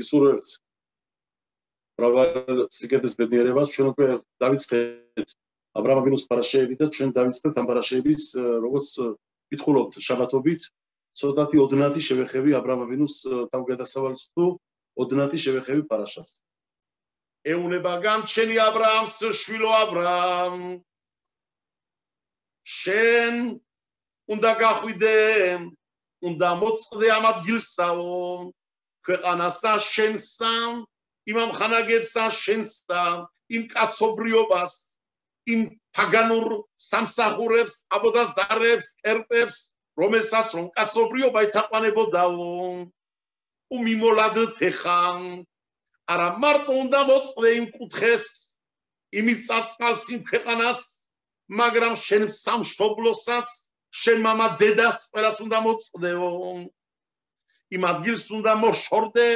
ისურვებთ მრავალ სიკეთის ბედნიერებას ჩვენ უკვე დავიწყეთ ა ブラ მ ავილოს პარაშიები და ჩვენ დავიწყეთ ამ პარაშიების როგორც კითხულობთ შაბათობით ცოტათი ოდნათი შევეხები ა ブラ მ ავილოს თავგადასავალს თუ ოდნათი შევეხები პარაშას ეუნება გამჩენი ა ブラ მს შვილო ა ブラ მ შენ უნდა გახვიდე უნდა მოწყდე ამ ადგილსაო ქვეყანასა შენსა იმ ამხანაგებსა შენსა იმ კაცობრიობას იმ ფაგანურ სამსახურებს აბოდაზარებს ერპებს რომელსაც რომ კაცობრიობა ითაყვანებოდაო უმიმოლად თეხან არა მარტო უნდა მოწყდე იმ კუთხეს იმით წარწყალს იმ ქვეყანას მაგრამ შენ სამშობლოსაც შენ მამა დედას ყველას უნდა მოწყდეო იმ ადგილს უნდა მოშორდე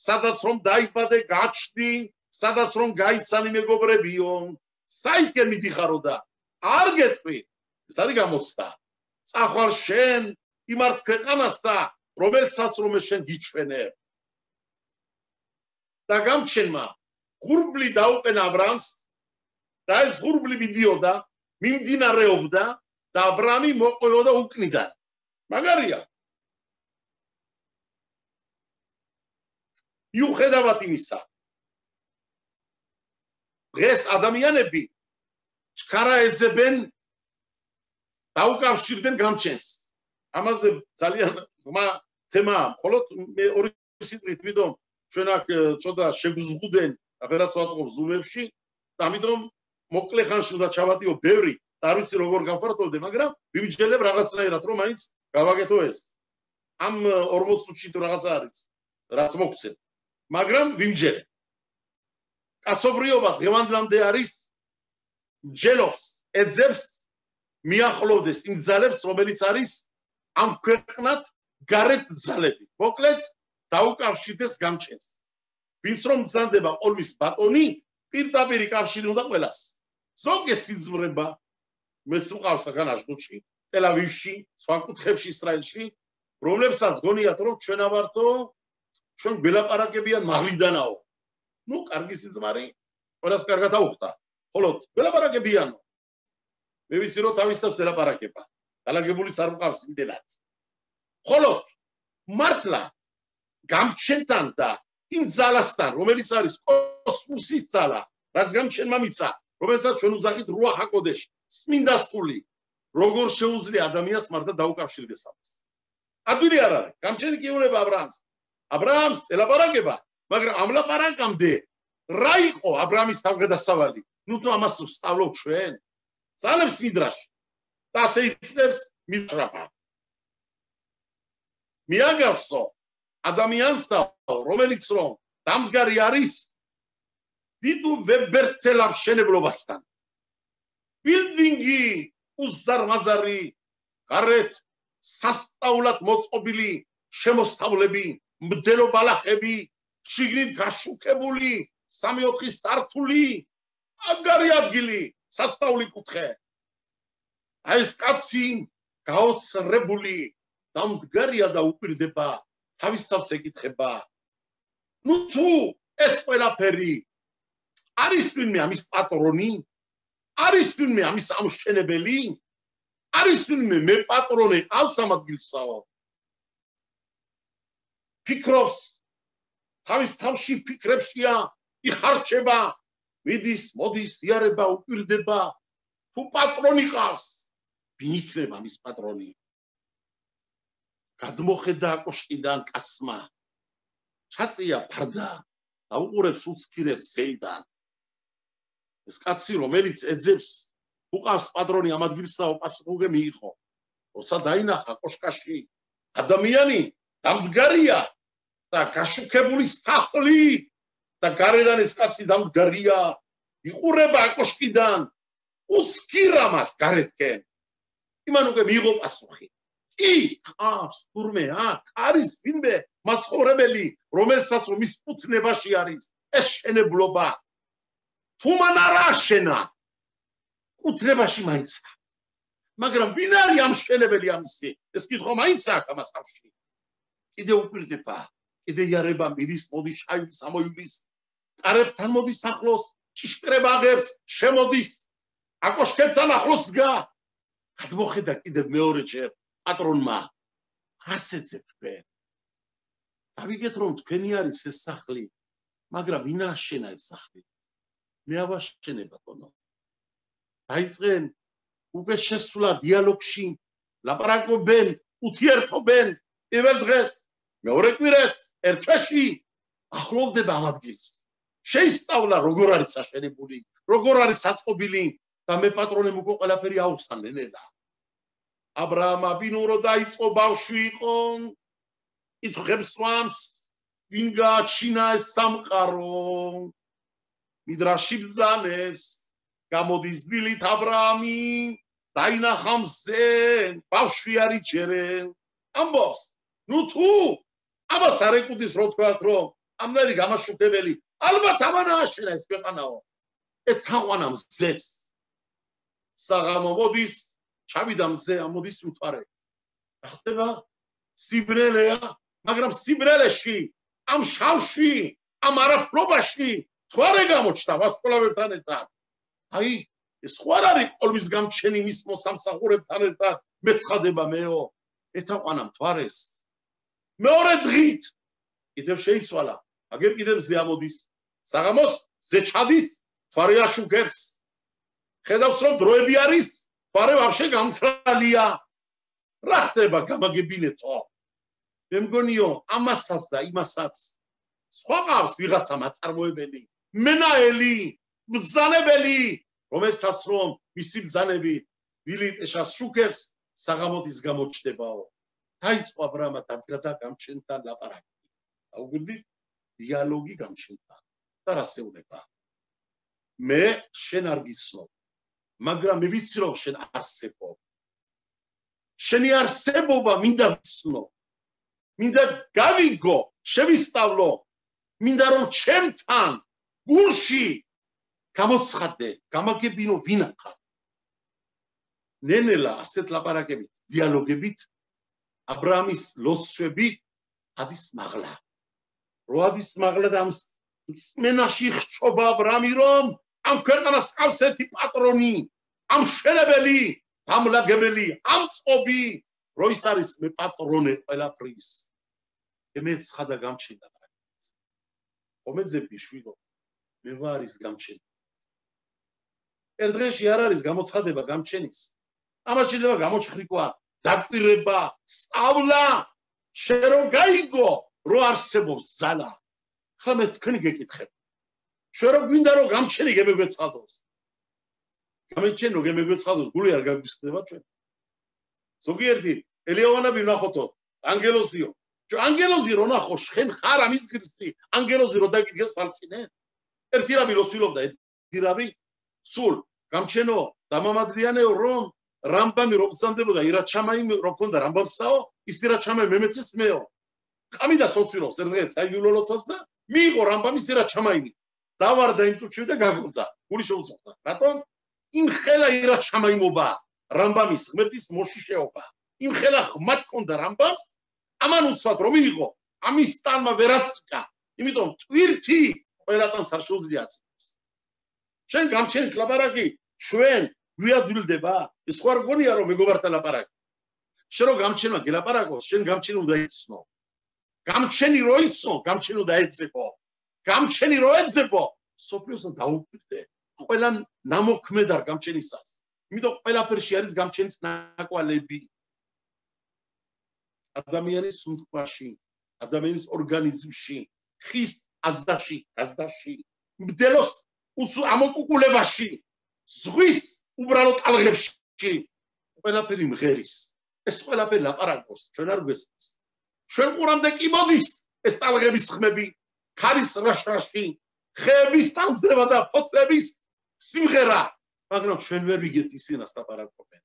სადაც რომ დაიბადე გაჩნდი სადაც რომ გაიცანი მეგობრებიო საიქე მიდიხარო და არ გეტყვი ეს არის გამოცდა წახვალ შენ იმართ ქვეყანასა რომელსაც რომ შენ გიჩვენებ და გამჩენმა ღურბლი დაუყენა ა ブラ მს და ეს ღურბლი მიდიოდა მიმდინარეობდა და ა ブラ მი მოყოლოდა უკნიდან მაგარია მიუხედავად იმისა დღეს ადამიანები ჩქარა ეძებენ დაუკავშირდნენ გამჩენს ამაზე ძალიან ღმა თემაა მხოლოდ მე ორი სიტყვით ვიდომ ჩვენ აქ ცოტა შეგზღუდენ რაღაც ვატყობ ზუმებში და ამიტომ მოკლე ხანში უნდა ჩავატიო ბევრი და არ ვიცი როგორ გავფართოვდე მაგრამ ვიმჯელებ რაღაცნაირად რომ მაინც გავაკეთო ეს ამ 40 წუთში თუ რაღაცა არის რაც მოგცემ მაგრამ ვიმჯელებ კაცობრიობა დღევანდლამდე არის ჯელობს ეძებს მიახლოვდეს იმ ძალებს რომელიც არის ამ ქვეყნად გარეთ ძალები მოკლედ დაუკავშირდეს გამჩენს ვინც რომ მზადდება ყოლვის ბატონი პირდაპირ კავშირი უნდა ყველას ზოგი სიძმრება მეც უყავს აქ აშტოში ტელ-ავივში სხვა კუთხებში ისრაელში რომლებსაც გონიათ რომ ჩვენ ავართო ჩვენ გველაპარაკებიან მაღლიდანაო ნუ კარგი სიძმარი ყველას კარგად აუხდა ხოლო გველაპარაკებიანო მე ვიცი რომ თავისთავად გველაპარაკება დალაგებულიც არ მყავს იმდენად ხოლო მართლა გამჩენთან და იმ ძალასთან რომელიც არის კოსმოსის ძალა რაც გამჩენმა მიცა რომელსაც ჩვენ უძახით რუახ ჰაკოდეში წმინდა სული როგორ შეუძლია ადამიანს მართლა დაუკავშირდეს ამას ადვილი არ არის გამჩენი კი უნება ა ブラ მს ა ブラ მს ელაპარაკება მაგრამ ამ ლაპარაკამდე რა იყო ა ブラ მის თავგადასავალი ნუ თუ ამას ვსწავლობ ჩვენ ძალებს მიდრაში და ასე იწნევს მიდრაფა მიაგავსო ადამიანსა რომელიც რომ დამდგარი არის დიდ ვებერთელ მშენებლობასთან ბილდინგი უზარმაზარი გარეთ სასწაულად მოწყობილი შემოსავლები მდელო ბალახები შიგნით გაშუქებული 3-4 სართული აგარი ადგილი სასწაული კუთხე აი ეს კაცი გაოცრებული დამდგარია და უპირდება თავისთავად ეკითხება ნუ თუ ეს ყველაფერი არის თუნმე ამის პატრონი არის თუნმე ამის ამშენებელი არის თუნმე მე პატრონი ყავს ამ ადგილსაო ფიქრობს თავის თავში ფიქრებშია იხარჩება მიდის მოდის იარება უპირდება თუ პატრონი ყავს ვინ იქნება ამის პატრონი გადმოხედა კოშკიდან კაცმა ჩაწია ფარდა დაუყურებს უცქირებს ზეიდან ეს კაცი რომელიც ეძებს უყავს პატრონი ამ ადგილსაო პასუხი მიიღო როცა დაინახა კოშკაში ადამიანი დამდგარია და გაშუქებული სტახლი და გარედან ეს კაცი დამდგარია იყურება კოშკიდან უცქირამას გარეთკენ იმან უკვე მიიღო პასუხი კი ყავს თურმე აქ არის ვინმე მასხოვრებელი რომელსაც რომ ის კუთვნებაში არის ეს შენებლობა თუ მან არ აშენა კუთვნებაში მაინცა მაგრამ ვინ არის ამ შენებელი ამისი ეს კითხვა მაინც აქვს ამას თავში კიდე კიდე იარება მირის, მოდის შაივის, ამოივლის, კარებთან მოდის ახლოს, ჭიშკრება აღებს, შემოდის, აკოშკებთან ახლოს დგა. გადმოხედა კიდევ მეორეჯერ პატრონმა. რას ეძებ თქვენ? დავიგეთ რომ თქვენი არის ეს სახლი, მაგრამ ვინ აშენა ეს სახლი? მე ავაშენე ბატონო. დაიწყენ უკვე შესვლა დიალოგში, ლაპარაკობენ, უთიერთობენ პირველ დღეს, მეორე კვირას, ერთ თვეში ახლოვდება ამ ადგილს. შეისწავლა როგორ არის აშენებული, როგორ არის აწყობილი და მე პატრონემ უკვე ყველაფერი აუხსნა ნელა. აბრაამ აბინუ რო დაიწყო ბავშვი იყო, ითხრებს სვამს, ვინ გააჩინა ეს სამყარო. მიდრაში ბრძანებს, გამოდის დილით აბრაამი, დაინახა მზე, ბავშვი არ იჯერენ. ამბობს, ნუ თუ ამას არ ეკუდის რო თქვათ რომ ამდენი გამაშუქებელი, ალბათ ამან ააშენა ეს ქვეყანაო. ეს თაყვანა მზებს. საღამო მოდის, ჩავიდა მზე, ამოდის მთვარე. რა ხდება? სიბრელეა, მაგრამ სიბრელეში, ამ შავში, ამ არაფრობაში მთვარე გამოჩნდა ვარსკვლავებთან ერთად. აი, ეს ხო არ არის ყოლმის გამჩენი მის მოსამსახურებთან ერთად მეცხადება მეო. ეთაყვანა მთვარეს. მეორე დღით კიდევ შეიცვალა, აგერ კიდევ მზე ამოდის. საღამოს მზე ჩადის, მთვარე აშუქებს. ხედავს რომ დროები არის, მთვარე ვაფშე გამქრალია. რა ხდება გამაგებინეთო? მე მგონიო, ამასაც და იმასაც სხვა ყავს ვიღაცა მაწარმოებელი, მენაელი, ბრძანებელი, რომელსაც რომ მისი ბრძანები დილიტეშას შუქებს, საღამოთის გამოჩნდებაო. დაიწყო აბრაამა დადგა და გამჩენთან ლაპარაკი. აუგვირდით, დიალოგი გამჩენთან და რასეულება. მე შენ არ გიცნობ, მაგრამ მე ვიცი რომ შენ არსებობ. შენი არსებობა მინდა ვიცნო, მინდა გავიგო, შევისწავლო, მინდა რომ ჩემთან გულში გამოცხადე, გამაგებინო ვინ ახარ. ნენელა ასეთ ლაპარაკებით, დიალოგებით აბრაამის ლოცვები ადის მაღლა. რო ადის მაღლა და ამ წმენაში ხჩობა აბრაამი რომ ამ ქვეყანას ყავს ერთი პატრონი, ამ შენებელი, დამლაგებელი, ამ წყობი, რო ის არის მე პატრონე ყველაფრის. მეცხადა გამჩენდა. ხომეძები შვილო, მე ვარ ის გამჩენი. ერთ დღეში არ არის გამოცხადება გამჩენის. ამას შეიძლება გამოჩხრიკვა, დაკვირება, სწავლა, შენ რომ გაიგო, რო არსებობს ძალა. ხლა მე თქვენი გეკითხებ. შენ რო გვინდა რომ გამჩენი გემეგვეცხადოს. გამჩენი რომ გემეგვეცხადოს, გული არ გაგვისხდება ჩვენ. ზოგიერთი ელიოვანები ვნახოთო, ანგელოზიო. ანგელოზი რო ნახო, შენ ხარ ამის გრსი, ანგელოზი რო დაგიდგეს ფალწინე. ერთი რამი რო სულობდა, ერთი რამი სულ გამჩენო დამამადრიანეო რომ რამბამი რო გზამდებოდა ირაჩამაიმ რო ქონდა რამბამსაო, ის ირაჩამაიმ მემეცის მეო. ყამიდა სოციროს ერთ დღეს საიულო ლოცვას და მიიღო რამბამის ირაჩამაიმი. დავარდა იმ წუთში და გაგონდა, გული შეუწყვეტა. რატომ? იმ ხელა ირაჩამაიმობა, რამბამის ღმერთის მოშიშეობა. იმ ხელა ხმად ქონდა რამბამს, ამან უცბად რომ მიიღო, ამის სტალმა ვერაციკა. იმიტომ ტვირთი ყველატანს არ შეუძლია აწმოს. შენ გამჩენის ლაპარაკი ჩვენ გვიადვილდება, ეს ხო არ გონია რომ მეგობართან ლაპარაკი. შენ რო გამჩენმა გელაპარაკოს, შენ გამჩენი უნდა იცნო. გამჩენი რო იცნო, გამჩენი უნდა ეძებო. გამჩენი რო ეძებო, სოფლიოსთან დაუკვირდე. ყველა ნამოქმედ არ გამჩენისას. იმიტომ ყველაფერში არის გამჩენის ნაკვალები. ადამიანის სუნთქვაში, ადამიანის ორგანიზმში, ხის აზდაში, მდელოს ამოკუკულებაში, ზღვის უბრალო ტალღებში, ყველაფერი მღერის. ეს ყველაფერი ლაპარაკობს, ჩვენ არ გვესმის. ჩვენ ყურამდე კი მოდის ეს ტალღების ხმები, ქარის რაშრაში, ხეების ტანძრება და ფოთლების სიმღერა, მაგრამ ჩვენ ვერ ვიგებთ ისინას ლაპარაკობენ.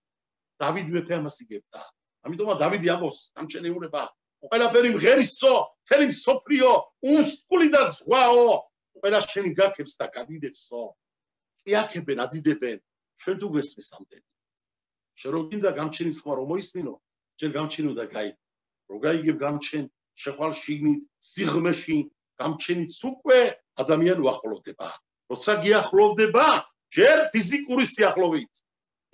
დავით მეფე ამას იგებდა. ამიტომაც დავიდი ამბობს, გამჩენიურება, ყველაფერი მღერისო, მთელი მსოფლიო, უნსკული და ზღვაო, ყველა შენი გაქებს და გადიდებსო. კი აქებენ, ადიდებენ, ჩვენ თუ გვესმის ამდენი. შენ რო გინდა გამჩენის ხმა რომ მოისმინო, შენ გამჩენო და გაიგო. რო გაიგებ გამჩენ, შეხვალ შიგნით, სიღრმეში, გამჩენიც უკვე ადამიანი უახლოვდება. როცა გიახლოვდება, ჯერ ფიზიკური სიახლოვით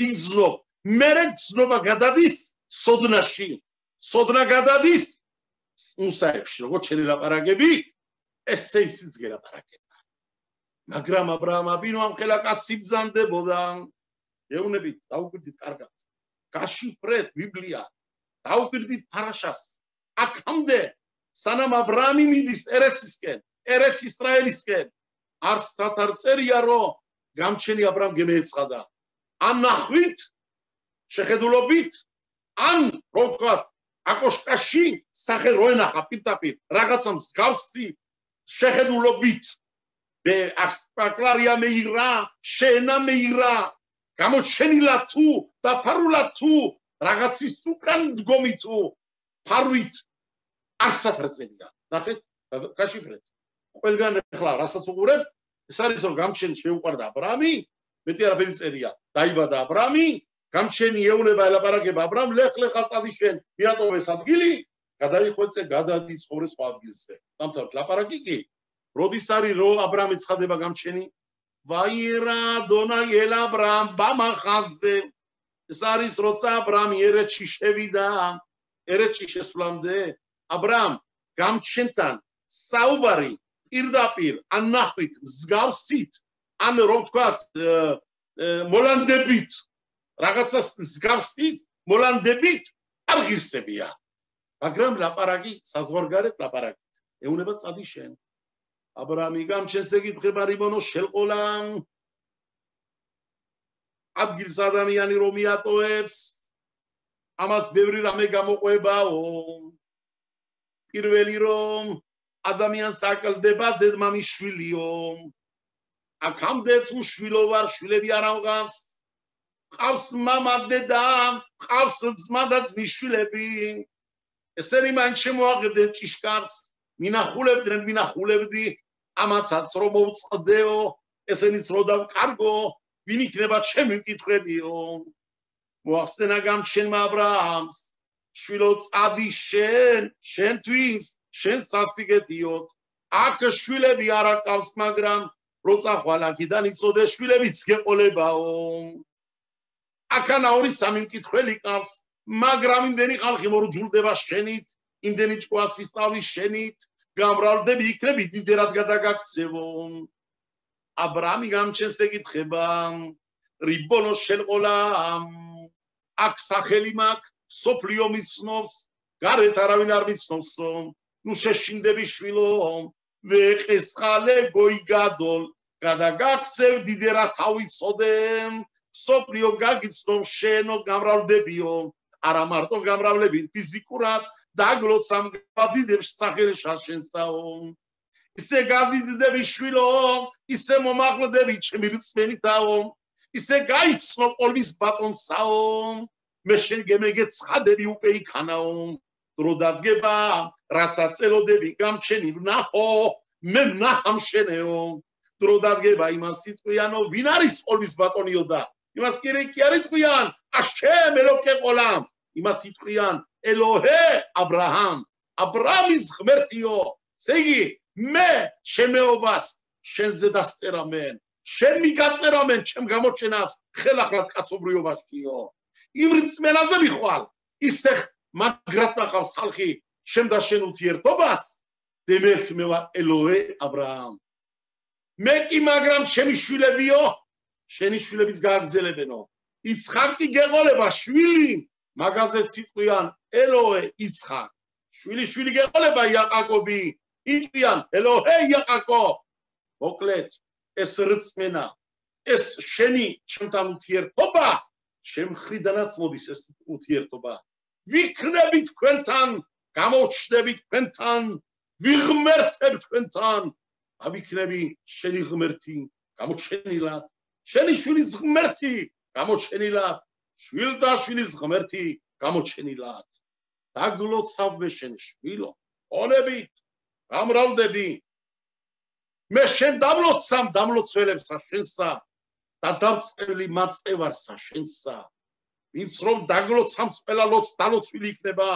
იგრძნობს, მერე გრძნობა გადადის სოდნაში. სოდნა გადადის მუსაებში, როგორც შენი ლაპარაკები, ესე ისიც გელაპარაკება. მაგრამ აბრაამ აბინო ამ ხელა კაცი ბრძანდებოდა. ეუბნებით, დაუკვირდით კარგად. გაშიფრეთ ბიბლია, დაუკვირდით ფარაშას. აქამდე სანამ აბრაამი მიდის ერეცისკენ, ერეც ისრაელისკენ, არ სათავე წერია, რომ გამჩენი აბრაამ გემეეცხადა. ან ნახვით, შეხედულობით, ან რო ვთქვათ, აკოშკაში სახე რო ენახა პირდაპირ, რაღაცა მსგავსი შეხედულობით. აქსპაკლარია მეირა, შენა მეირა, გამოჩენილა თუ, დაფარულა თუ, რაღაცის უკან დგომი თუ, ფარვით არ საფრთხეა. ნახეთ, გაშიფრეთ. ყველგან ახლა რასაც უყურებთ, ეს არის რომ გამჩენი შეუყვარდა აბრაამი, მეტი არაფერი წერია. დაიბადა აბრაამი, გამჩენი ეუნება ელაპარაკება აბრაამ, ლეხ-ლეხა წადი შენ, მიატოვეს ადგილი, გადაიხვეწე, გადადი ცხოვრე სხვა ადგილზე. დამთავრდა ლაპარაკი კი. როდის არის რომ აბრაამი ცხადება გამჩენი? ვაიერა დონაი ელ აბრაამ ბამახაზდე. ეს არის როცა აბრაამი ერეთში შევიდა, ერეთში შესვლამდე, აბრაამ გამჩენთან საუბარი პირდაპირ ან ნახვით მსგავსით, ან რომ ვთქვათ მოლანდებით, რაღაცას მსგავსით, მოლანდებით არ ღირსებია. მაგრამ ლაპარაკი საზღვარგარეთ ლაპარაკით. ეუნება წადი შენ. აბრაამი გამჩენს ეკითხება რიბონო შელყოლა ადგილს ადამიანი რომ მიატოვებს, ამას ბევრი რამე გამოყვებაო. პირველი რომ ადამიანს აკლდება დედმამის შვილიო. აქამდეც უშვილო ვარ, შვილები არ ამყავს. ყავს მამა დედა, ყავს ძმა და ძმის შვილები. ესენი მან შემოაყებდნენ ჭიშკარს, მინახულებდნენ, მინახულებდი, ამაცაც რომ მოვწყდეო, ესენიც რო დავკარგო, ვინ იქნება ჩემი მკითხვედიო. მოახსენა გამჩენმა აბრაამს, შვილო წადი შენთვის, შენ სასიგეთიოთ. აქ შვილები არ აკავს, მაგრამ რო წახვალ აქედან იწოდე შვილებიც გეყოლებაო. აქანა ორი სამი მკითხველი ყავს, მაგრამ იმდენი ხალხი მორჯულდება შენით, იმდენი ჭკუას ისწავლის შენით, გამრავლდები იქნები დიდერად გადაგაქცევო. აბრაამი გამჩენს ეკითხება, რიბონო შელყოლა, აქ სახელი მაქვს, სოფლიო მიცნობს, გარეთ არავინ არ მიცნობსო, ნუ შეშინდები შვილო, ვეყესყალე გოიგადოლ, გადაგაქცევ დიდერად თავიცოდე, სოფლიო გაგიცნობს შენო გამრავლდებიო, არა მარტო გამრავლებით ფიზიკურად, დაგლოცამ გადიდებს სახელშა შენსაო. ისე გადიდდები შვილო, ისე მომაყლდები ჩემი რწმენითაო, ისე გაიცნო ყოლვის ბატონსაო, მე შენ გემეგეცხადები უკვე იქანაო. დრო დადგება, რასაც ელოდები გამჩენი ვნახო, მე ვნახამ შენეო. დრო დადგება იმას იტყვიანო, ვინ არის ყოლვის ბატონიო და იმას კი არ იტყვიან, აშემ ელოკე ყოლამ, იმას იტყვიან ელოჰე აბრაამ, აბრაამის ღმერთიო. ესე იგი, მე შემეობას შენზე დასწერამენ, შენ მიგაწერამენ ჩემ გამოჩენას ხელახლად კაცობრიობაშიო. იმ რწმენაზე მიხვალ, ისე მაგრად ნახავს ხალხი შენ და შენ ურთიერთობას, დემერქ მე ვარ ელოჰე აბრაამ. მე კი მაგრამ ჩემი შვილებიო, შენი შვილებიც გააგრძელებენო. იცხაკი გეყოლება შვილი, მაგაზეც იტყვიან ელოჰე იცხაკ. შვილი გეყოლება იაყაკობი, იტყვიან ელოჰე იაყაკობ. მოკლედ ეს რწმენა, ეს შენი ჩემთან ურთიერთობა, შენ მხრიდანაც მოდის ეს ურთიერთობა. ვიქნები თქვენთან, გამოჩნდები თქვენთან, ვიღმერთებ თქვენთან, ავიქნები შენი ღმერთი გამოჩენილად, შენი შვილის ღმერთი გამოჩენილად, შვილთა შვილის ღმერთი გამოჩენილად. დაგლოცავ მე შენ შვილო, ონებით, გამრავლდები. მე შენ დამლოცამ დამლოცველებსა შენსა და დავწევლი მაწევარსა შენსა. ვინც რომ დაგლოცამს ყველა ლოც დალოცვილი იქნება.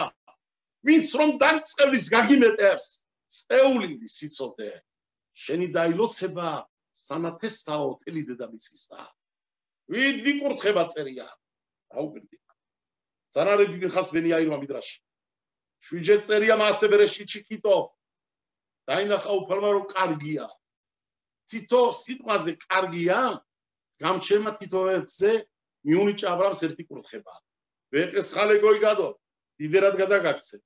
ვინც რომ დაგწყევლის გაგიმეტებს წეულივი სიცოცხლე შენი დაილოცება სანათესაო თელი დედამიწისა ვიდი კურთხება წერია აუგრდი ზანარები ხას ბენიაირმა მიდრაში შვიჯერ წერია მასე ბერეში ჩიკიტოვ დაინახა უფალმა რომ კარგია თითო სიტყვაზე კარგია გამჩერმა თითო ერთზე მიუნიჭა აბრამს ერთი კურთხება ვეყეს ხალე გოიგადო დიდერად გადაგაქცე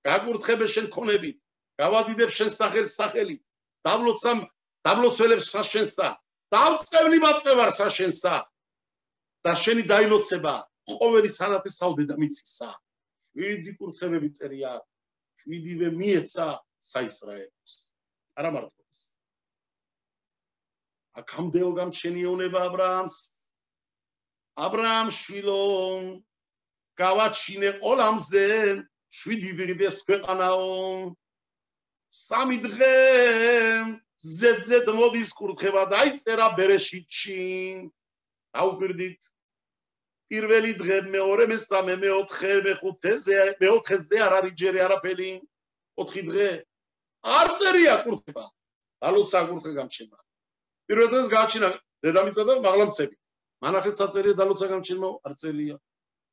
გაკურთხებე შენ ქონებით გავადიდებ შენ სახელით დაბლოცველებს შენსა დავწყევლი მაწევარ შენსა და შენი დაილოცება ყოველი სანათესაო დედამიწისა შვიდი კურთხებები წერია შვიდივე მიეცა საისრაელოს არა მარტო ეს აქამდეო გამჩენიონება აბრაამ შვილო გავაჩინე ყოლამზე შვიდი დღეს ქვეყანაო სამი დღე ზედზედ მოდის კურთხება დაიწერა ბერეშიტში აუგვირდით პირველი დღე მეორე მესამე მეოთხე მეოთხეზე არ არის ჯერი არაფერი 4 დღე არ წერია კურთხება დალოცა კურთხე გამჩენა პირველ დღეს გააჩინა დედამიწა და მაღლამცები მანახეთ საწერია დალოცა გამჩენა არ წერია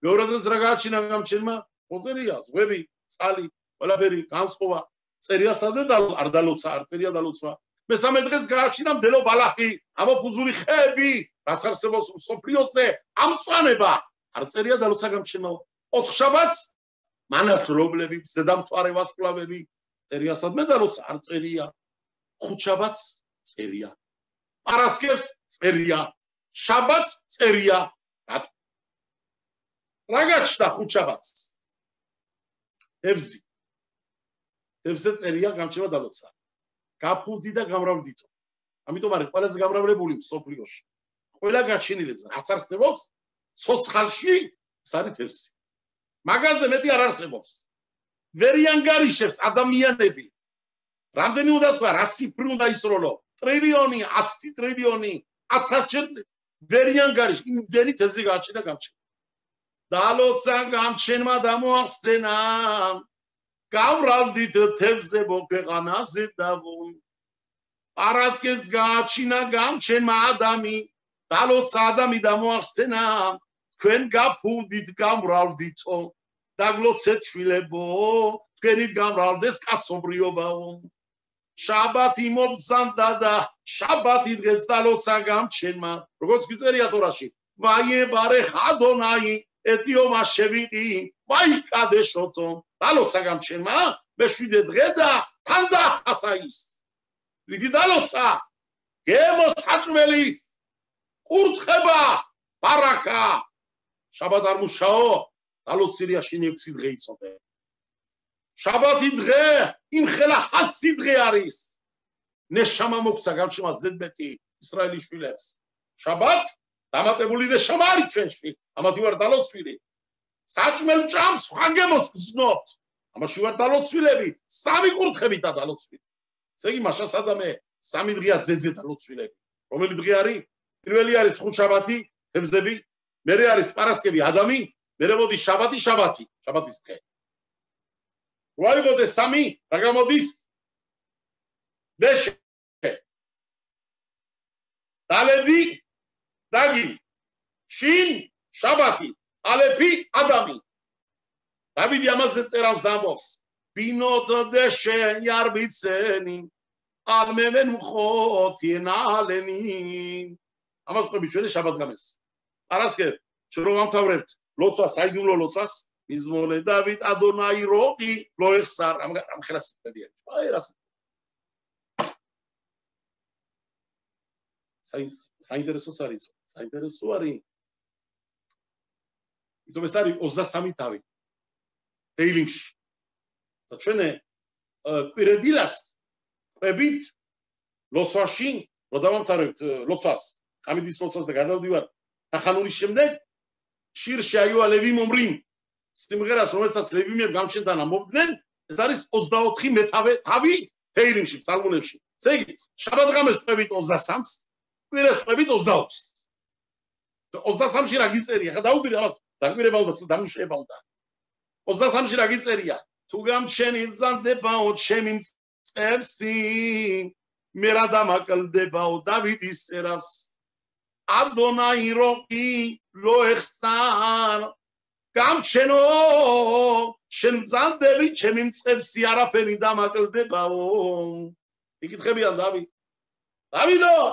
მეორე დღეს რა გააჩინა გამჩენა მოწერია ზღვები წყალი ყველაფერი განსხვავება წერია სადე არ დალოცა არ წერია დალოცა მესამე დღეს გააჩინა მდელო ბალახი ამოფუზური ხეები რაც არსებობს სოფლიოზე ამწვანება არ წერია დალოცა გამჩენა 4 შაბათს მანათლებლები ზედამწვარე ვასკვლავები წერია სადმე დალოცა არ წერია 5 შაბათს წერია პარასკევს წერია შაბათს წერია რა გაჩნდა 5 შაბათს ევზე წერია გამჩენა დალოცა გაფუდი და გამრავლდითო ამიტომ არის ყველაზე გამრავლებული სოფლიოში ყველა გაჩენილებს რაც არსებობს ცოცხალში ეს არის ევზი მაგაზე მეტი არ არსებობს ვერ იანგარიშებს ადამიანები რამდენი უნდა თქვა რა ციფრი უნდა ისროლო ტრილიონი 100 ტრილიონი 1000 ვერ იანგარიშ იმდენი ევზი გააჩინა გამჩენა დალოცა გამჩენმა დამოახსენა გავრალდით თევზებო ქვეყანაზე დავუნ პარასკევს გააჩინა გამჩენმა ადამი დალოცა ადამი დამოახსენა თქვენ გაფუდით გამრავლდითო დაგლოცეთ შვილებო თქვენით გამრავლდეს კაცობრიობაო შაბათი მოგზანდა და შაბათი დღეს დალოცა გამჩენმა როგორც გვიწერია თორაში ვაიე ბარე ხადონაი ეთიომა შევიყი ვაი კადეშოთო დალოცა გამჩენმა მეშვიდე დღე და თანდა ასაის ვიდი დალოცა გემო საჭმელის კურთხება ბარაკა შაბათ არ მუშაო დალოცირია შენ 6 დღე იწოდე შაბათი დღე იმხელა 100 დღე არის ნეშამა მოგცა გამჩენმა ზედმეტი ისრაელის შვილებს შაბათ დამატებული ნეშამა არის ჩვენში ამათი ვარ დალოცვილი საჭმელ ჭამს ხანგემოს გზნობთ ამაში ვარ დალოცვილები 3 კურთხებით და დალოცვილი ესე იგი მაშა სადამე 3 დღეა ზედზე დალოცვილები რომელი დღე არის პირველი არის ხუთშაბათი თევზები მერე არის პარასკევი ადამი მერე მოდის შაბათი შაბათის დღე ვაიგოდე 3 რა გამოდის დეშე დალედი დაგი შინ შაბათი ალეფი ადამი დავიდი ამაზე წერავს დამოს ბინოთ დეშე იარბიცენი ალმემენ მხოთინალენი ამას ყვები ჩვენი შაბათ გამეს პარასკევ ჩვენ რომ ამთავრებთ ლოცვას საიდუმლო ლოცვას მიზმოლე დავით ადონაი როყი ლოეხსარ ამ ხელას წერია აი რას საინტერესოც არის საინტერესო არის იმიტომ ეს არის 23 თავი დეილინგში და ჩვენ კვირედილას ყვებით ლოცვაში რომ დავამთავრებთ ლოცვას ხამიდის ლოცვას და გადავდივარ ახანულის შემდეგ შირში აივა ლევი მომრიმ სიმღერას რომელსაც ლევიმიერ გამჩენთან ამობდნენ ეს არის 24 მეთავე თავი დეილინგში ფსალმუნებში ესე იგი შაბათ-ღამეს ყვებით 23-ს კვირას ყვებით 24-ს 23-ში რა გიწერია ხა დაუგვირე ამას დაგვირება უნდა დამუშება უნდა 23-ში რა გიწერია თუ გამჩენი ზანდებაო ჩემი წევსი მე რა დამაკლდებაო დავითის სერავს აბდონაი როყი ლოეხსთან გამჩენო შენ ზანდები ჩემი წევსი არაფერი დამაკლდებაო იკითხებიან დავითო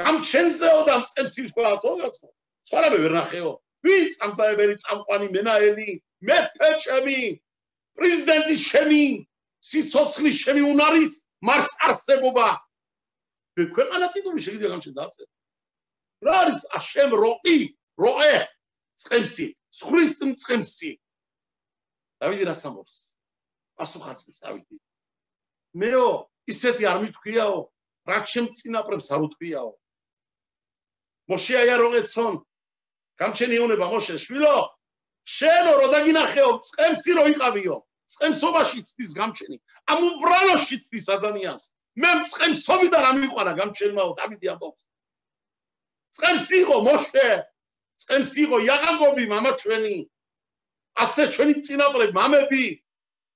გამჩენზეო და წევსი თქვა თოგაც სხვარავე ვერ ნახეო ვინ წამსაებელი წამყვანი მენაელი მეფეჭები პრეზიდენტი შემი სიცოცხლის შემი უნარის მარს არსებობა ქვეყანა ტიტული შეიძლება გამჩენდა რა არის აშემ როყი როე წემსი სხვრის წემსი დავითი რას ამბობს პასუხაცებს დავითი მეო ისეთი არ მithქვიაო რაც ჩემ წინაპრებს არ უთქვიაო მოშეაია როგეცონ გამჩენი უნება მოშე შვილო შენო რო დაგინახეო წემსი რო იყავიო წემსობაში ცდის გამჩენი ამ უბრალოში ცდის ადამიანს მე წემსობიდან არ მიყვარა გამჩენმაო დავითი ამბობს წემსი იყო მოშე წემსი იყო იაღანგობი მამა ჩვენი ასე ჩვენი წინაპრები მამები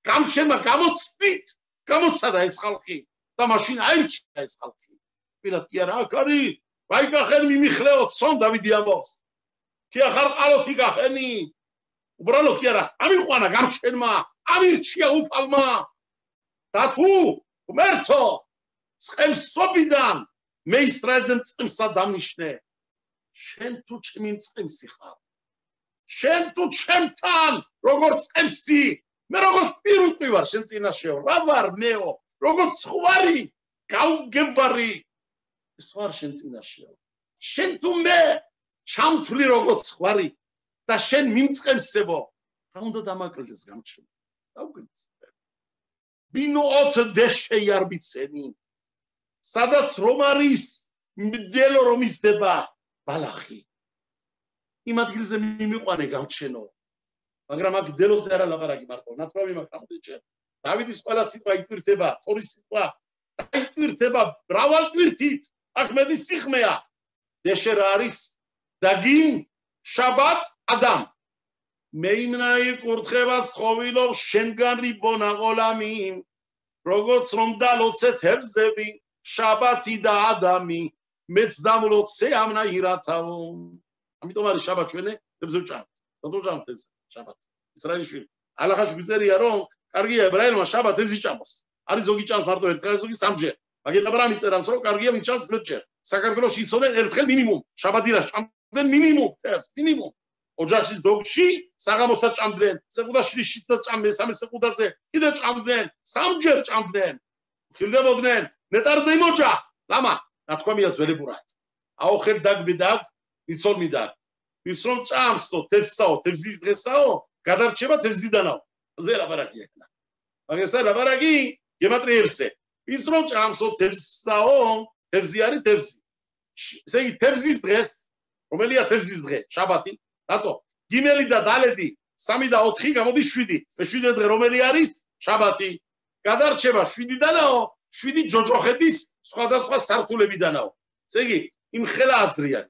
გამჩენმა გამოცდით გამოცადა ეს ხალხი და მაშინ აირჩია ეს ხალხი პირად კი არა აქ არის ვაიკახენ მიმიხლეო ცონ დავითი ამბობს კი ახარ ყალოთი გახენი უბრალოდ კი არა ამიყვანა გამჩენმა ამირჩია უფალმა და თუ ღმერთო წემსობიდან მე ისრაელზე წემსა დამნიშნე შენ თუ ჩემი წემსი ხარ შენ თუ ჩემთან როგორც წემსი მე როგორც პირუტყვი ვარ შენ წინაშეო რა ვარ მეო როგორც ხვარი გავგებარი ეს ვარ შენ წინაშეო შენ თუ მე ჩამთვლი როგორც ხვარი და შენ მიმწყემსებო რა უნდა დამაკლდეს გამჩენ დავგეცე ბინო ოთ დეშე იარბიცენი სადაც რომ არის მდელო რომ ისდება ბალახი იმ ადგილზე მიმიყვანე გამჩენო მაგრამ აქ მდელოზე არა ლაპარაკი მარტო ნათქვამი მაქვს რამოდენჯერ დავითის ყველა სიტყვა იტვირთება თორის სიტყვა დაიტვირთება მრავალ ტვირთით აქ მედი სიხმეა დეშე რა არის დაგინ შაბათ ადამ მე იმნაირ კურთხებას ხოვილობ შენგან რიბონა ყოლამი როგორც რომ დალოცე თევზები შაბათი და ადამი მეც დამლოცე ამნაირათავო ამიტომ არის შაბათ ჩვენე თევზი ვჭამთ რატო ვჭამთ ეს შაბათ ისრაელიშვილი ალახაში გვიწერია რომ კარგია ებრაელმა შაბათ თევზი ჭამოს არის ზოგი ჭამს მარტო ერთხელ ზოგი სამჯერ მაგით აბრამი წერამს რომ კარგია ვინ ჭამს მერჯერ საქართველოში იცოდნენ ერთხელ მინიმუმ შაბათი რას ჭამდნენ მინიმუმ თევზს მინიმუმ ოჯახში ზოგში საღამოსაც ჭამდნენ სეყუდაში შისაც ჭამდნენ სამე სეყუდაზე კიდე ჭამდნენ სამჯერ ჭამდნენ ხილდებოდნენ ნეტარზე იმოჯა ლამა ნათქვამია ძველებურად აოხებ დაგბიდან იცოლმიდან ის რომ ჭამსო თევზსაო თევზის დღესაო გადარჩება თევზიდანაო ზე ლაპარაკი ეკნა მაგასა ლაპარაკი გემატრიერსე ის რომ ჭამსო თევზსაო თევზი არის თევზი ესე იგი თევზის დღეს რომელია თევზის დღე შაბათი რატო გიმელი და დალედი 3 და 4 გამოდის 7 ეს 7 დღე რომელი არის შაბათი გადარჩება 7-დანაო 7 ჯოჯოხეთის სხვადასხვა სართულებიდანაო ესე იგი იმ ხელა აზრია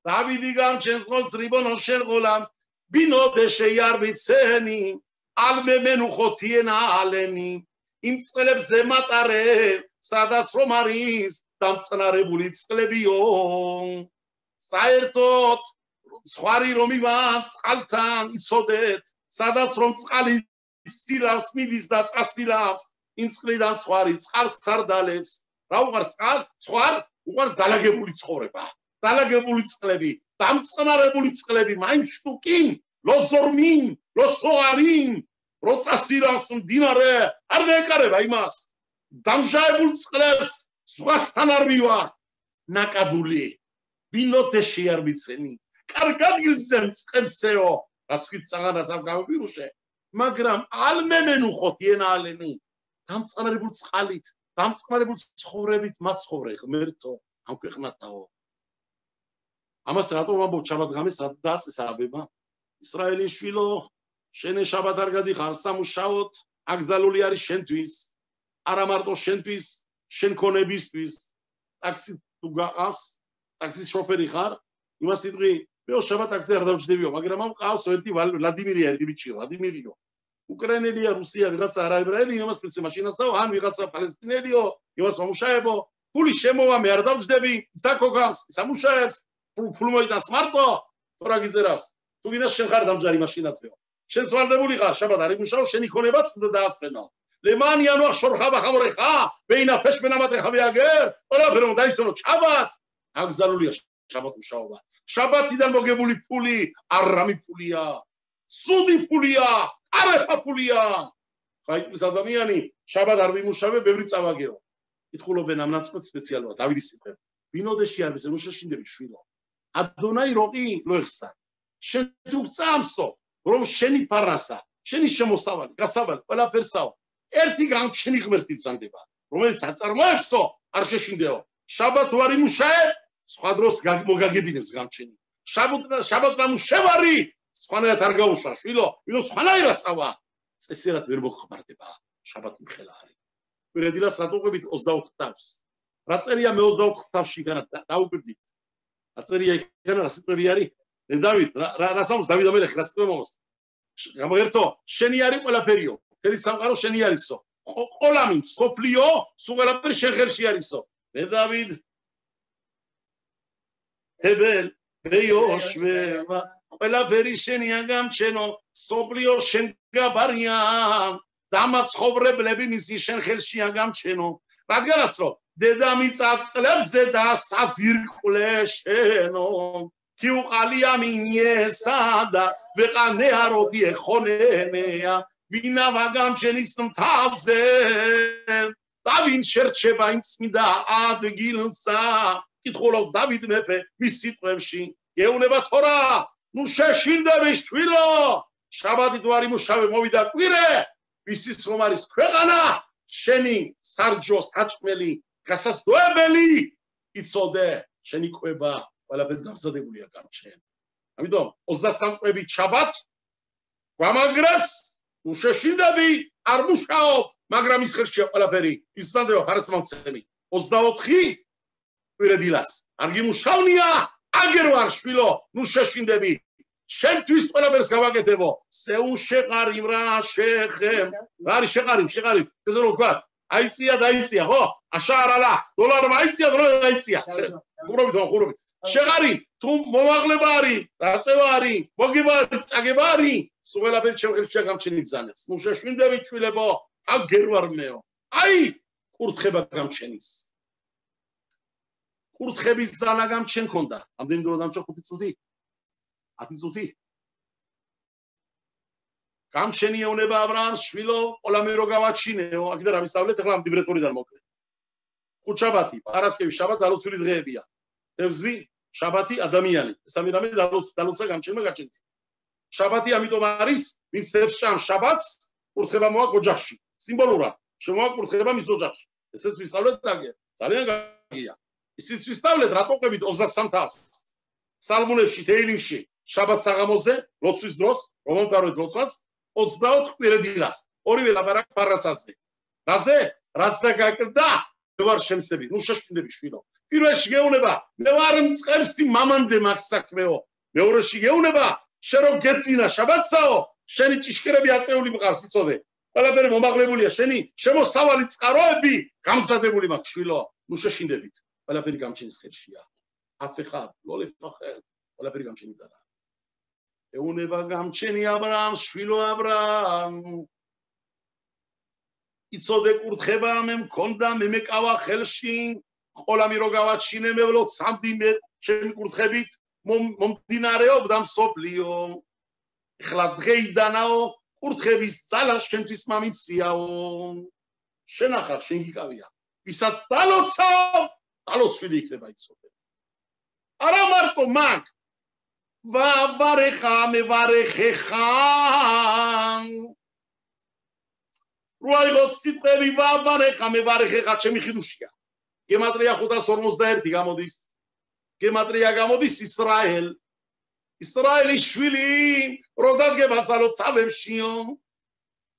დავითი გამჩენს ხოს რიბონო შენ ყოლამ ბინო დეშე იარბიცენი ალმე მენუ ხოთიენა ალენი იმ წყლებზე მატარე სადაც რომ არის დამწყნარებული წყლებიო საერთოდ სხვარი რომ ივან წყალთან იცოდეთ სადაც რომ წყალი სტილავს მიდის და წასტილავს იმ წყლიდან სხვარი წყალს სარდალებს რა უყარს წყალ სხვარ უყარს დალაგებული ცხოვრება დალაგებული წყლები დამწყნარებული წყლები მაინ შტუკინ ლოზორმინ ლოსოარინ რო წასტილავს მდინარე არ მეეკარება იმას დამჟაებულ წყლებს სხვასთან არ მივარ ნაკადული ბინოთე შეარბიცენი კარგად გილზემ წყებსეო რაც ვით წაღანაც ამ გამოპირუშე მაგრამ ალმემენუ ხოთიენა ალენი დამწყნარებულ წყალით დამწყნარებულ ცხოვრებით მაცხოვრე ღმერთო ამ ქვეყნათაო ამას რატომ ვამბობ შაბათ-ღამეს რა დაწესაბება ისრაელის შვილო შენ შაბათ არ გადიხარ სამუშაოდ აკზალული არის შენთვის არა მარტო შენთვის შენ ქონებისთვის ტაქსი თუ გაყავს ტაქსის შოფერი ხარ იმას იტყვი მე შაბათ ტაქსი არ დავჭდებიო მაგრამ ამ ყავს ერთი ვლადიმირი ერთი ბიჭი ვლადიმირიო უკრაინელია, რუსია, ვიღაცა არაებრაელი, იმას მიცე მაშინასაო, ან ვიღაცა პალესტინელიო, იმას მომუშავებო, ფული შემოვა, მე არ დავჯდები, დაკოგავს, სამუშაებს, ფულ მოიტანს მარტო, რა გიძერავს. თუ გინდა შენ ხარ დამჯარი მაშინასეო. შენ სვარდებული ხარ, შაბათ არ იმუშაო, შენი ქონებაც უნდა დაასწრენო. ლემანიან ვახ შორხაბა ხამორეხა, ბეინა ფეშმენამატე ხავიაგერ, ყველაფერი უნდა დაისწრო, ჩაბათ. აგზალულია შაბათ მუშაობა. შაბათიდან მოგებული ფული არამი ფულია. სუდი ფულია, არაფა ფულია. ხაიტის ადამიანი შაბათ არ ვიმუშავე, ბევრი წავაგეო. ითხოვენ ამ ნაწყვეტ სპეციალურად, დავიდის სიმღერა. ბინოდეში არის როშაშინდები შვილო. ადონაი როყი ლოიხსა. შენ თუ წამსო, რომ შენი ფარასა, შენი შემოსავალი, გასავალი, ყველაფერსაო. ერთი გამჩენი ღმერთი ძანდება, რომელიც აწარმოებსო, არ შეშინდეო. შაბათ ვარ იმუშავე, სხვა დროს მოგაგებინებს გამჩენი. შაბათ რამუშევარი, სხვანაირად არ გაუშვა, შვილო, ვინო სხვანაირად წავა. წესიერად ვერ მოგხმარდება, შაბათ მხელა არის. კვირედილას რატოყვებით 24 თავს. რა წერია მე 24 თავში განა დაუკვირდით. რა წერია იქანა რა სიტყვები არის? დავით, რა სამს დავით ამერეხი რა სიტყვები მომოს. გამღერთო, შენი არის ყველაფერიო. თელი სამყარო შენი არისო. ყოლამი, სოფლიო, სულ ყველაფერი შენ ხელში არისო. მე დავით თებელ მეოშვება ყველაფერი შენია გამჩენო, სოფლიო შენ გაბარია. დამაცხოვრებლები მისი შენ ხელშია გამჩენო. რადგანაც რომ დედამიწაწლებზე და საძირკვლე შენო კი უყალია მინიესა და ვეყანე აროდი ეხონენეა ვინავა გამჩენის მთაზე და ვინ შერჩება იმ წმინდა ადგილსა კითხულობს დავით მეფე მის სიტყვებში გეუნება თორა ნუ შეშინდები შვილო შაბათი თუ არ იმუშავე მოვიდა კვირე ვისიც რომ არის ქვეყანა შენი სარჯო საჭმელი გასასწორებელი იცოდე შენი კვება ყველაფერი დამზადებულია გამჩენ ამიტომ 23 კვები შაბათ გამაგრაც ნუ შეშინდები არ მუშაობ მაგრამ ის ხელშია ყველაფერი ისწავლება ხარისმამცემი 24 კვირედილას არ გიმუშავნია აგერ ვარ შვილო ნუ შეშინდები შენთვის ყველაფერს გავაკეთებო სეუ შეყარი რა შეხემ რა არის შეყარი ეს რო ვქვა აიწია დაიწია ხო აშარალა დოლარმა აიწია დრო დაიწია ხურობით შეყარი თუ მომაღლება არის დაწევა არის მოგება არის წაგება არის სულ ყველაფერი შევხელშია გამჩენი გზანებს ნუ შეშინდები შვილებო აგერ ვარ მეო აი კურთხება გამჩენის კურთხების ზანა გამჩენ ქონდა ამდენი დრო დამჭა 5 წუთი 10 წუთი გამჩენი ეუნება აბრაამს შვილო ყოლამი რო გავაჩინეო აქ და რა ვისწავლეთ ახლა ამ ლიბრეტორიდან მოკლედ ხუთშაბათი პარასკევი შაბათ დალოცვილი დღეებია თევზი შაბათი ადამიანი სამი რამე დალოცა გამჩენმა გაჩენს შაბათი ამიტომ არის ვინც თევზს შაბათს კურთხება მოაქვს ოჯახში სიმბოლურად შემოაკურთხება მის ოჯახში ესეც ვისწავლეთ აგერ ძალიან გაგია ისიც ვისწავლეთ რატო ყვებით 23 თავს სალმუნებში თეილინგში შაბათ საღამოზე ლოცვის დროს რომ მომთავრეთ ლოცვას 24 კვირედილას ორივე ლაბარაკ პარასაზე რაზე რაც დაგაკდა ვარ შემსები ნუ შეშინდები შვილო პირველში გეუნება მე ვარ მწყერსი მამამდე მაგ საქმეო მეორეში გეუნება შენ რომ გეცინა შაბათსაო შენი ჭიშკრები აწეული მყავს იცოდე ყველაფერი მომაღლებულია შენი შემოსავალი წყაროები გამზადებული მაქვს შვილო ნუ შეშინდებით ყველაფერი გამჩენის ხელშია აფეხა ლოლეფახე ყველაფერი გამჩენი და ეუნება გამჩენი აბრაამს შვილო აბრაამ იცოდე კურთხება მე მქონდა მე მეკავა ხელში ყოლამი რო გავაჩინე მე ვლო სამდი მე ჩემი კურთხებით მომდინარეობდა მსოფლიო ეხლა დღეიდანაო კურთხების ძალა შენთვის მამიციაო შენახარ შენ გიკავია ვისაც დალოცვილი იქნება იცოდე არა მარტო მაგ ვაბარეხა მე ვარეხეხა როიგოს სიტყვები ვაბარეხა მე ვარეხეხა ჩემი ხილუშია გემატრია 541 გამოდის გემატრია გამოდის ისრაელის შვილი რო დადგება სალოცავებშიო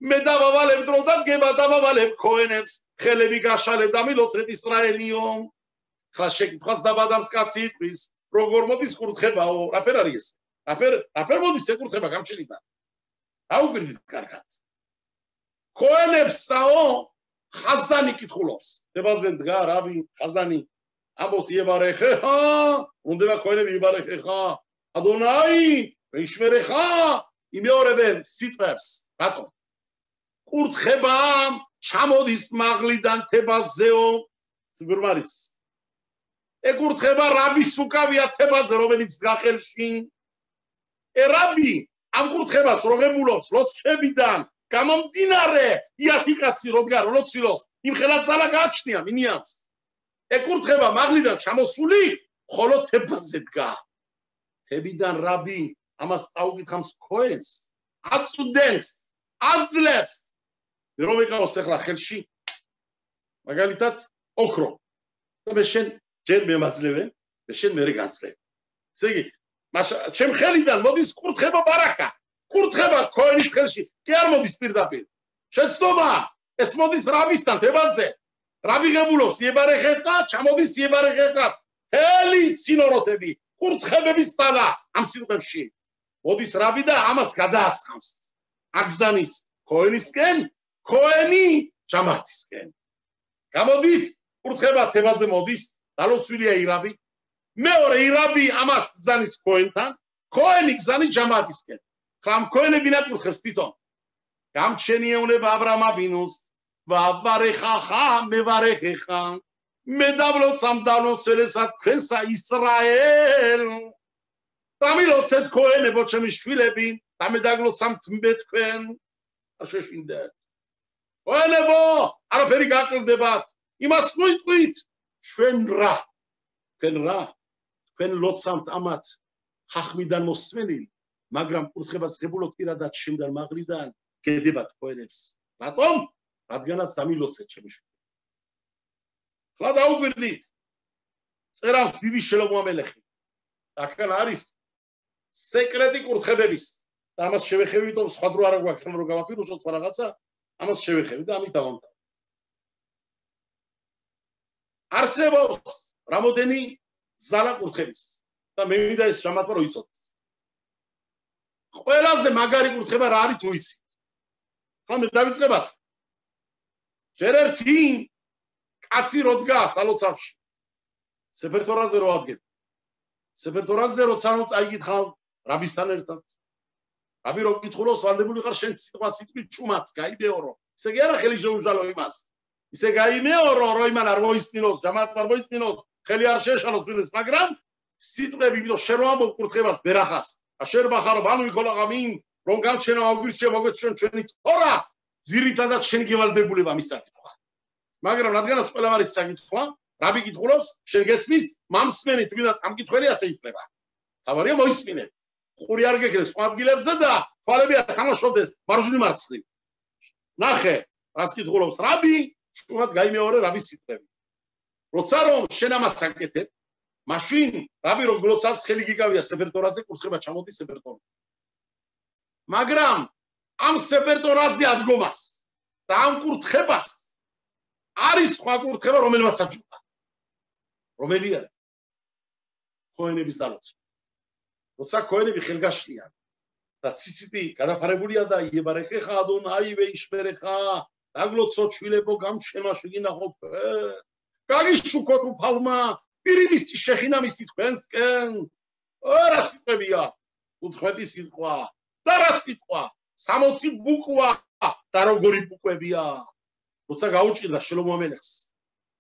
მე დავავალებ დრო დადგება დავავალებ ქოენებს ხელები გაშალე და მილოცეთ ისრაელიო ხლა შეკითხვას დაბადავს კაცი იტყვის როგორ მოდის კურთხებაო რაფერ არის ეს რაფერ მოდის ეკურთხება გამჩენიდან აუგვირდით კარგად ქოენებსაო ხაზანი კითხულობს დებაზე დგა რავი ხაზანი ამბობს იებარეხა უნდა ქოენები იებარეხა ადონაი ვიშმერეხა იმეორებენ სიტყვებს რატომ კურთხება ჩამოდის მაღლიდან თებაზეო ზგურმარიც ეკურთხება რაბის უკავია თებაზე რომელიც გახელში რაბი ამ კურთხებას როგებულობს ლოცვებიდან გამომდინარე იათი კაცი როდგარ ლოცილოს იმ ხელაცალა გააჩნია მინიანს ეკურთხება მაღლიდან ჩამოსული ხოლო თებაზე დგა თებიდან რაბი ამას წაუკითხავს ქოენს აწუდენს აძლევს რომ ეკავოს ახლა ხელში მაგალითად ოქრო და მე შენ ჯერ მემაძლევენ და შენ მერე განსლებ ესე იგი ჩემ ხელიდან მოდის კურთხება ბარაკა კურთხება ქოენის ხელში კი არ მოდის პირდაპირ შეცდომა ეს მოდის რაბისთან თებაზე რაბი ღებულობს იებარეხება ჩამოდის იებარეხებას თელი სინოროთები კურთხებების ძალა ამ სიტყვებში მოდის რაბი და ამას გადაასხამს აგზანის ქოენისკენ ქოენი ჯამათისკენ გამოდის კურთხება თებაზე მოდის დალოცვილია ირაბი მეორე ირაბი ამას გზანის ქოენთან ქოენი გზანის ჯამათისკენ ხამ ქოენები ნაკურთხებს თვითონ გამჩენიეუნება აბრამა ბინოს ვაბარეხა მევარეხა მე დავლოცამ დავლოცელესად თქვენსა ისრაელ დამილოცეთ ქოენებო ჩემი შვილები და მე დაგლოცამთ მე თქვენ არ შეშინდეთ ქოენებო არაფერი გაკლდებათ იმას ნუიტყვით ჩვენ რა თქვენ ლოცამთ ამათ ხახმიდან მოსმენილი მაგრამ კურთხებას ღებულობ პირადად შემდან მაღლიდან გედებათ ქოენებს რატომ რადგანაც დამილოცეთ ჩემი შვილები ხლა დაუგვირდით წერავს დიდი შელომო ამელეხი აქან არის სეკრეტი კურთხებების და ამას შევეხებით რომ სხვა დრო არ გვაქვს რომ გავაფიროსოთ სხვა რაღაცა ამას შევეხებით და ამით დავამთავრებთ არსებობს რამოდენი ზალა კურთხების და მე მინდა ეს რამატვა რო იცოდეს ყველაზე მაგარი კურთხება რა არის თუ იცით ხომ დავიწყებას ჯერ ერთი კაცი რო დგას ალოცავში სეფერთორაზე რო ადგენ სეფერთორაზე როცა წაიგითხავ რაბისთან ერთად რაბი რო კითხულობს ვალდებული ხარ შენ სიტყვა სიტყვით ჩუმად გაიმეორო ისე კი არა ხელი შეუშალო იმას ისე გაიმეორო რომ იმან არ მოისმინოს ჯამათ არ მოისმინოს ხელი არ შეშალოს ვინეს მაგრამ სიტყვები ვიდო შენ რო ამბობ კურთხებას ბერახას აშერ ბახარო ბანუ იქოლაღამინ რომ გამჩენო აგვირჩე მოგეცჩვენ ჩვენი თორა ძირითადად შენ გევალდებულება მისაკითხვა მაგრამ რადგანაც ყველა არის საკითხვა რაბი კითხულობს შენ გესმის მამსმენი თვითონ სამკითხველი ასე ითვლება თავარია მოისმინე ყური არ გეკრეს ყვადგილებზე და თვალები არ თამაშობდეს მარჯვნივ მარცხნივ ნახე რას კითხულობს რაბი შუად გაიმეორე რაბის სიტყვები როცა რომ შენ ამას აკეთებ მაშინ რაბი რომ გლოცავს ხელი გიგავია სეფერთორაზე კურთხება ჩამოდის სეფერტორ მაგრამ ამ სეფერტორაზე ადგომას და ამ კურთხებას არის სხვა კურთხება რომელმაც აჭუყა რომელი არის ქოენების დალოცვა როცა ქოენები ხელგაშლიან და ციციტი გადაფარებულია და იებარეხა ადონაი ვეიშმერეხა დაგლოცო შვილებო გამჩენაში გინახოთ გაგიშუქოთ უფალმა პირიმისი შეხინამისი თქვენსკენ რა სიტყვებია უთხმეტი სიტყვა და რა სიტყვა 60 ბუკვა და როგორი ბუკვებია როცა გაუჭირდა შელომო ამელეხს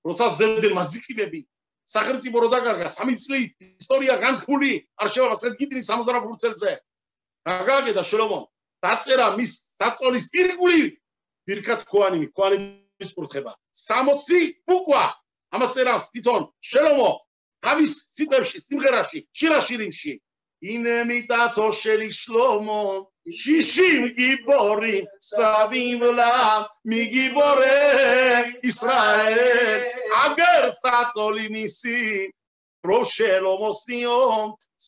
როცა ზდებდნენ მაზიკინები სახელმწიფო რო დაკარგა 3 წლით ისტორია განხული არ შევა სადგიდრი 60 ფურცელზე გაგაგედა შელომო დაწერა მის დაწოლის ირგული ბირქად ქოანიმის კურთხება 60 ბუკვა ამას წერავს თვითონ შელომო თავის სიტყვებში სიმღერაში შირაშირიმში ინემიტათო შელი შლომო შიშიმ გიბორი სავიმლა მიგიბორე ისრაელ აგერ საწოლი მისი რო შელომოსიო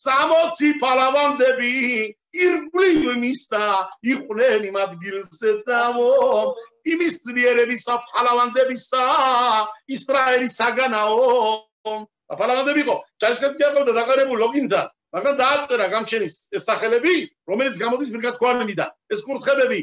60 ფალავანდები ირგვლივ მისთა იყვნენ იმ ადგილზე დავო იმის ძლიერებისა ფალავანდებისა ისრაელის საგანაო ფალავანდები იყო ჯალისეც გიაყავდა დაღარებულ ლოგინდა მაგრამ დააწერა გამჩენის ეს სახელები რომელიც გამოდის ბირქად ქოანებიდან ეს კურთხებები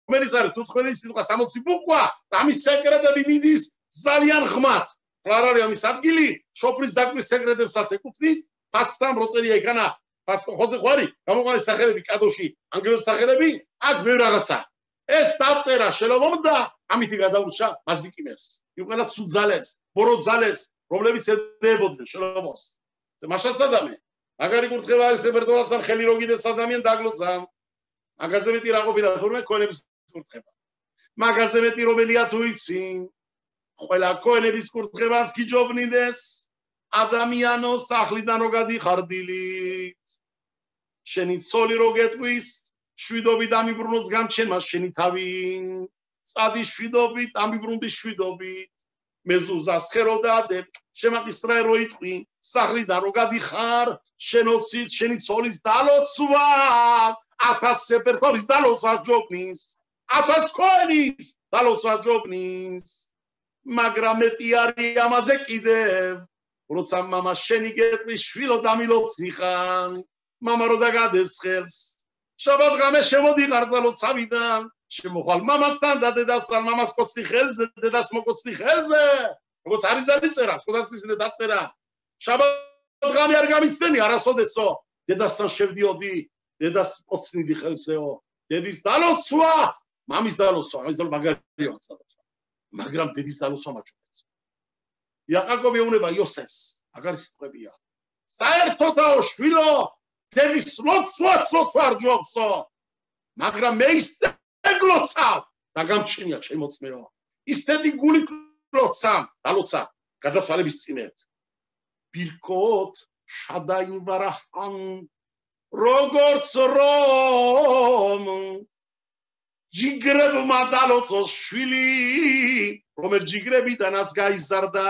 რომელიც არის თუთხმეტი სიტყვა 60 ბუქვა, ამის სეკრეტები მიდის ძალიან ღმად. არ არის ამის ადგილი, შოფრის დაკვის სეკრეტებსაც ეკუთვნის, ფასთან როწერია იქანა, ფასთან ხოძე ყვარი, გამოყანის სახელები კადოში, ანგელოზის სახელები, აქ ბევრ რაღაცა. ეს დაწერა შელობობდა, ამითი გადაურჩა მაზიკინებს, იყვნენ სუძალებს, ბოროძალებს, რომლებიც ედებოდნენ შელობას. მაშას ადამიანი, მაგარი კურთხევა არის რებერტოლასთან ხელი რო გიდებს ადამიან დაგლოცა. მაგაზე მეტი რა ყოფილა თურმე ქონების კურთხება. მაგაზე მეტი რომელია თუ იცი? ყველა ქონების კურთხებას გიჯობნიდეს ადამიანო სახლიდან რო გადიხარდილით. შენი ცოლი რო გეტყვის შვიდობით ამიბრუნოს გამჩენმა შენი თავი. წადი შვიდობით ამიბრუნდი შვიდობით. მეზუზას ხეროდადებ შემაყისრე რო იტყვი სახლიდან რო გადიხარ შენოცით შენი ცოლის დალოცვა 1000 სეპერტორის დალოცვა ჯობნის 1000 ქონის დალოცვა ჯობნის მაგრამ მეტი არის ამაზე კიდევ როცა მამა შენი გეტყვის შვილო დამილოცნიხან მამა რო დაგადებს ხელს შაბათ ღამე შემოდი ყარწალოცავიდან შემოხვალ მამასთან და დედასთან მამას კოცნი ხელზე დედას მოკოცნი ხელზე როგორც არის დაწერა სხვადასხვის დაწერა შაბათ ღამე არ გამიცდენი არასოდესო დედასთან შევდიოდი დედას კოცნიდი ხელზეო დედის დალოცვა მამის დალოცვა ამის დალოცვა მაგარია მაგრამ დედის დალოცვა მაჩვენებს იაკობი ეუბნება იოსებს მაგარი სიტყვებია საერთოდაო შვილო დედის ლოცვას არ ჯობსო მაგრამ მე ეგლოცავ და გამჩნია შემოწმეო ისეთი გულით ლოცამ დალოცა გადასვალების წინეთ ბირკოთ შადაინვარახან როგორც რომ ჯიგრებმა დალოცოს შვილი რომელ ჯიგრებიდანაც გაიზარდა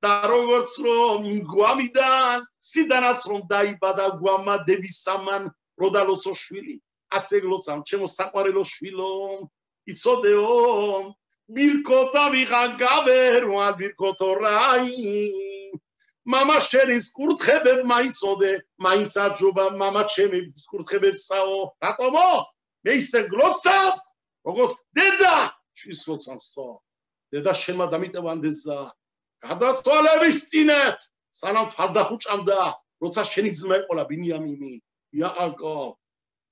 და როგორც რომ გვამიდან სიდანაც რომ დაიბადა გვამა დედისამან რო დალოცოს შვილი ასე გლოცავ ჩემო საყვარელო შვილო იცოდეო ბირკოთა ვიღან გავერვა ბირკოთო რაი მამა შენის კურთხებებ მაიცოდე მაინც აჯობა მამა ჩემი კურთხებებსაო რატომო მე ისე გლოცავ როგორც დედა შვილს ლოცავსო დედა შენმა დამიტევანდესა გადაცვალების წინეთ სანამ თავდახუჭამდა როცა შენი ძმა ეყოლა ბინიამინი იაკობ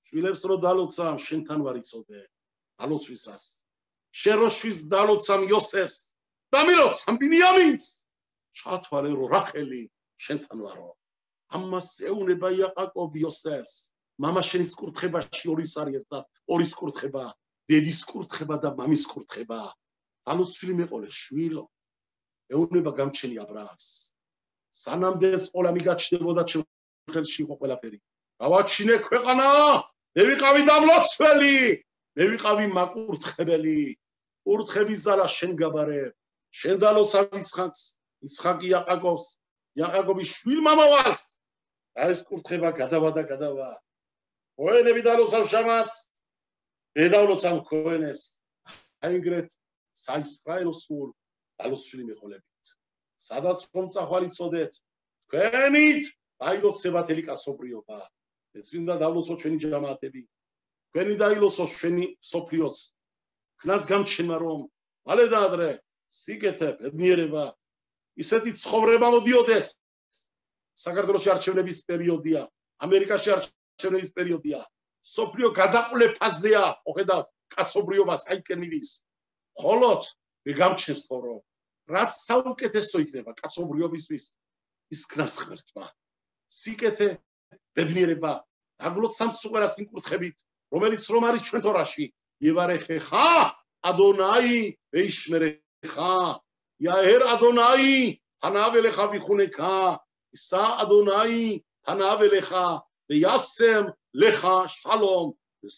შვილებს რო დალოცავ შენთან ვარ იცოდე დალოცვისას შენ რო შვილს დალოცავ იოსებს დამილოცავ ბინიამინს ჩათვალე რო რახელი შენთან ვარო ამას ეუნება იაკობ იოსებს მამა შენის კურთხებაში ორის არის ერთად ორის კურთხება დედის კურთხება და მამის კურთხება დალოცვილი მეყოლე შვილო ეუნება გამჩენი აბრაამს სანამდე ყოლა მიგაჩნდებოდა ჩემ ხელში იყო ყველაფერი გავაჩინე ქვეყანა მე ვიყავი დამლოცველი მე ვიყავი მაკურთხებელი კურთხების ზალა შენ გაბარე შენ დალოცავ იცხაკი იაკობის შვილმა მოვალს და ეს კურთხება გადავა ქოენები დალოცავ შამაც მე დალოცავ ქოენებს აიგრეთ საისრაელო სულ დალოცვილი მეყოლებით სადაც ხომ წახვარი წოდეთ თქვენით დაილოცება თელი კაცობრიობა ეცინდა დავლოცო ჩვენი ჯამაათები თქვენი დაილოცო ჩვენი სოფლიოც ქნას გამჩნდა რომ მალე და ადრე სიკეთე ბედნიერება ისეთი ცხოვრება მოდიოდეს საქართველოში არჩევნების პერიოდია ამერიკაში არჩევნების პერიოდია სოფლიო გადაყოლე ფაზეა ოხედავ კაცობრიობას აიკენიდის ხოლოთ მე გამჩნს ხოლო რაც საუკეთესო იქნება კაცობრიობისთვის ის ქნას ღმერთმა სიკეთე ბედნიერება დაგლოცავ სუყარას იმ კურთხებით რომელიც რომ არის ჩვენ თორაში ევარეხა ადონაი ვეიშმერეხა იაერ ადონაი თანაველეხა ვიხუნექა ისა ადონაი თანაველეხა ვიასემ ლეხა შალომ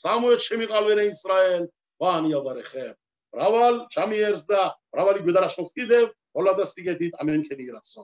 სამუელ შემიყალვერე ისრაელ ვანი ევარეხე მრავალ ჩამიერს და მრავალი გვედარაშოს კიდევ ხოლადა სიგეთით ამენქენი რაცო